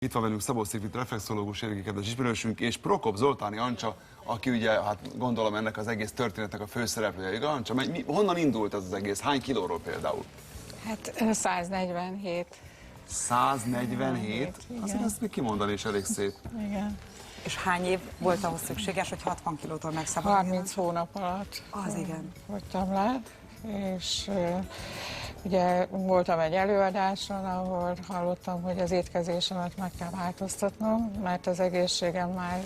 Itt van velünk Szabó Szigfried reflexológus, kedves ismerősünk, és Prokop Zoltáni Ancsa, aki ugye, hát gondolom ennek az egész történetnek a főszereplője. Igaz, Ancsa? Honnan indult ez az egész? Hány kilóról például? Hát 147. 147? Azért ezt még kimondani is elég szép. Igen. És hány év volt ahhoz szükséges, hogy 60 kilótól megszabaduljon? 30 hónap alatt Az igen. fogytam le, és ugye voltam egy előadáson, ahol hallottam, hogy az étkezésemet meg kell változtatnom, mert az egészségem már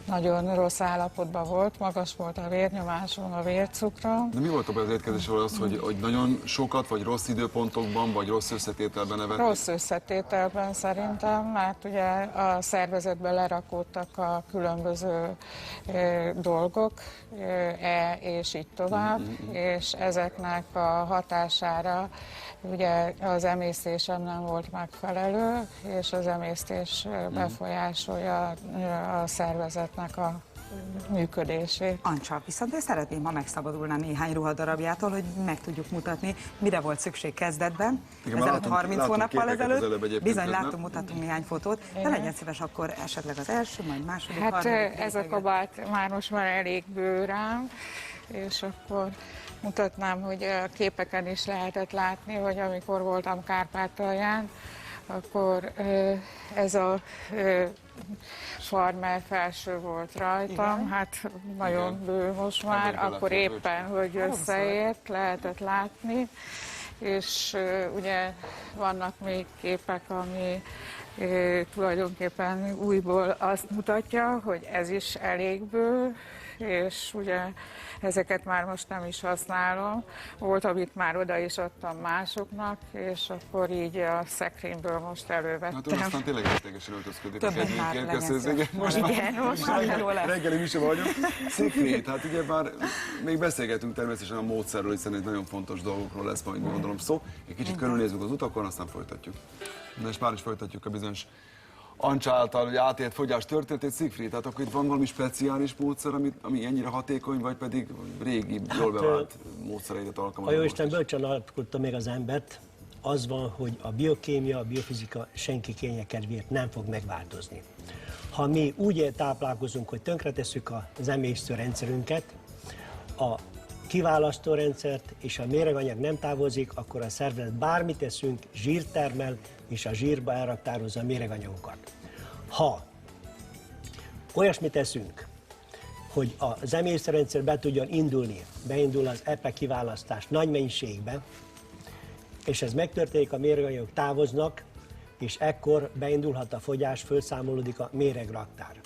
nagyon rossz állapotban volt, magas volt a vérnyomásom, a vércukrom. De mi volt abban az étkezésről az, hogy nagyon sokat, vagy rossz időpontokban, vagy rossz összetételben nevették? Rossz összetételben szerintem, mert ugye a szervezetben lerakódtak a különböző dolgok, és így tovább, és ezeknek a hatására ugye az emésztésem nem volt megfelelő, és az emésztés befolyásolja a szervezetnek a működését. Ancsa, viszont én szeretném, ha megszabadulna néhány ruhadarabjától, hogy meg tudjuk mutatni, mire volt szükség kezdetben. Ezelőtt 30 hónappal ezelőtt. Bizony, mutatunk néhány fotót. De legyen szíves akkor esetleg az első, majd második, Hát harmadik. ez a kabát most már elég bő rám, és akkor mutatnám, hogy a képeken is lehetett látni, hogy amikor voltam Kárpátalján, akkor ez a farmer felső volt rajtam, igen. Hát nagyon igen. Bő most már, akkor éppen, hogy összeért, lehetett látni, és ugye vannak még képek, ami tulajdonképpen újból azt mutatja, hogy ez is elég bő, és ugye ezeket már most nem is használom. Volt, amit már oda is adtam másoknak, és akkor így a szekrényből most elővettem. Hát aztán tényleg értékesen öltözködik. Most már jó lesz. Reggeli mi sem vagyok. Szigfried, hát ugye már még beszélgetünk természetesen a módszerről, hiszen egy nagyon fontos dolgokról lesz majd, gondolom, szó. Egy kicsit körülnézzük az utakon, aztán folytatjuk. Na és már is folytatjuk a bizonyos Ancsa által hogy átélt fogyás történetét. Szigfried, tehát akkor itt van valami speciális módszer, ami ennyire hatékony, vagy pedig régi, jól bevált módszereidet alkalmazza? A Jóisten bölcsen alkotta még az embert, az van, hogy a biokémia, a biofizika senki kénye kedvéért nem fog megváltozni. Ha mi úgy táplálkozunk, hogy tönkretesszük az emésztőrendszerünket, a kiválasztórendszert és a méreganyag nem távozik, akkor a szervezet bármit teszünk, zsírt termel, és a zsírba elraktározza a méreganyagokat. Ha olyasmit teszünk, hogy az emésztőrendszer be tudjon indulni, beindul az EPE kiválasztás nagy mennyiségbe, és ez megtörténik, a méreganyagok távoznak, és ekkor beindulhat a fogyás, fölszámolódik a méregraktár.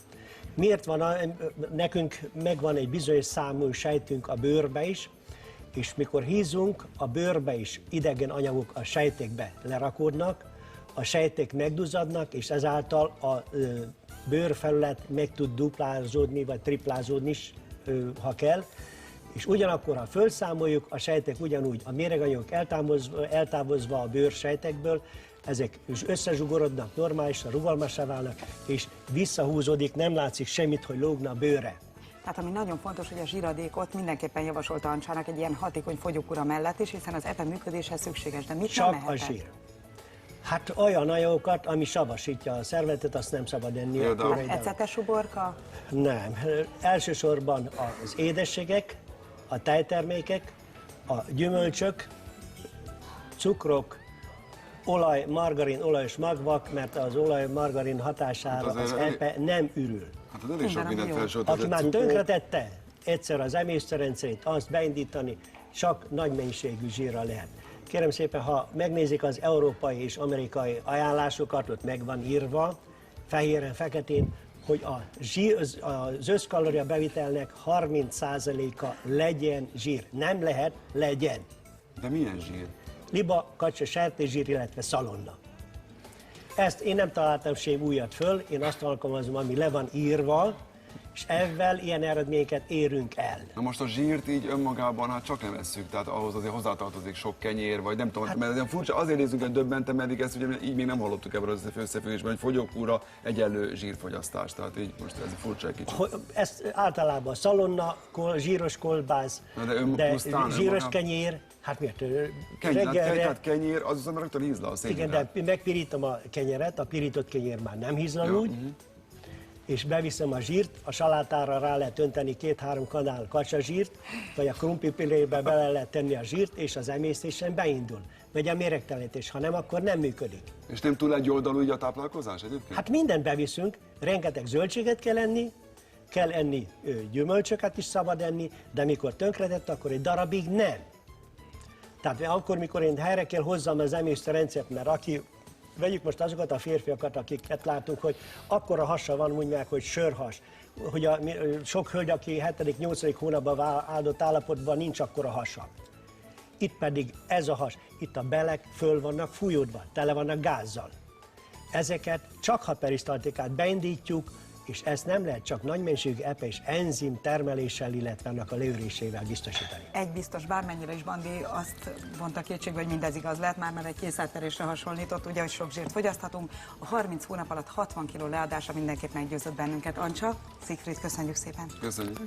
Miért van? Nekünk megvan egy bizonyos számú sejtünk a bőrbe is, és mikor hízunk, a bőrbe is idegen anyagok a sejtekbe lerakódnak, a sejtek megduzzadnak, és ezáltal a bőrfelület meg tud duplázódni, vagy triplázódni is, ha kell. És ugyanakkor, ha felszámoljuk, a sejtek ugyanúgy, a méreganyagok eltávozva a bőrsejtekből, ezek összezsugorodnak, normálisan rugalmassá válnak, és visszahúzódik, nem látszik semmit, hogy lógna a bőre. Tehát ami nagyon fontos, hogy a zsíradékot mindenképpen javasolta Ancsának egy ilyen hatékony fogyókúra mellett is, hiszen az EPE működéshez szükséges, de mit csak nem a zsír. Hát olyan anyagokat, ami savasítja a szervezetet, azt nem szabad enni. Ecetes uborka? Nem. Elsősorban az édességek, a tejtermékek, a gyümölcsök, cukrok, olaj, margarin, olajos magvak, mert az olaj, margarin hatására az EPE nem ürül. Hát az elég sok mindent felsorolt. Aki már tönkretette egyszer az emésztőrendszerét, azt beindítani, csak nagy mennyiségű zsírral lehet. Kérem szépen, ha megnézik az európai és ajánlásokat, ott meg van írva, fehéren, feketén, hogy az összkalória bevitelnek 30%-a legyen zsír. Nem lehet, legyen. De milyen zsír? Liba, kacsa, sertészsír, illetve szalonna. Ezt én nem találtam sem újat föl, én azt alkalmazom, ami le van írva, És ezzel ilyen eredményeket érünk el. Na most a zsírt így önmagában hát csak nem esszük, tehát ahhoz azért hozzátartozik sok kenyér, vagy nem tudom, mert olyan furcsa, azért nézzünk egy döbbenten, mert ezt ugye így még nem hallottuk ebből az összefüggésben, hogy fogyókúra egyenlő zsírfogyasztás, tehát így most ez furcsa egy kicsit. Ez általában szalonna, zsíros kolbász, de zsíros kenyér, hát miért? Tehát kenyér, az viszont rögtön hízlal szépen. Igen, de megpirítom a kenyeret, a pirított kenyér már nem hízlal úgy, és beviszem a zsírt, a salátára rá lehet önteni 2-3 kanál kacsazsírt, vagy a krumplipilébe bele lehet tenni a zsírt, és az emésztésen beindul. Vagy a méregtelenítés, ha nem, akkor nem működik. És nem túl egyoldalú így a táplálkozás egyébként? Hát mindent beviszünk, rengeteg zöldséget kell enni, gyümölcsöket is szabad enni, de mikor tönkretett, akkor egy darabig nem. Tehát akkor, mikor én helyre kell hozzam az emésztőrendszert, mert vegyük most azokat a férfiakat, akiket látunk, hogy akkora hasa van, mondják, hogy sörhas. Hogy sok hölgy, aki 7.-8. hónapban áldott állapotban nincs akkora hasa. Itt pedig ez a has, itt a belek föl vannak fújódva, tele vannak gázzal. Ezeket csak ha perisztaltikát beindítjuk, és ezt nem lehet csak nagy mennyiségű EPA és enzim termeléssel, illetve annak a leülésével biztosítani. Egy biztos, bármennyire is Bandi azt vonta kétségbe, hogy mindez igaz lehet, már egy készálterésre hasonlított, ugye, hogy sok zsírt fogyaszthatunk. A 30 hónap alatt 60 kg leadása mindenképp meggyőzött bennünket. Ancsa, Siegfried, köszönjük szépen! Köszönjük!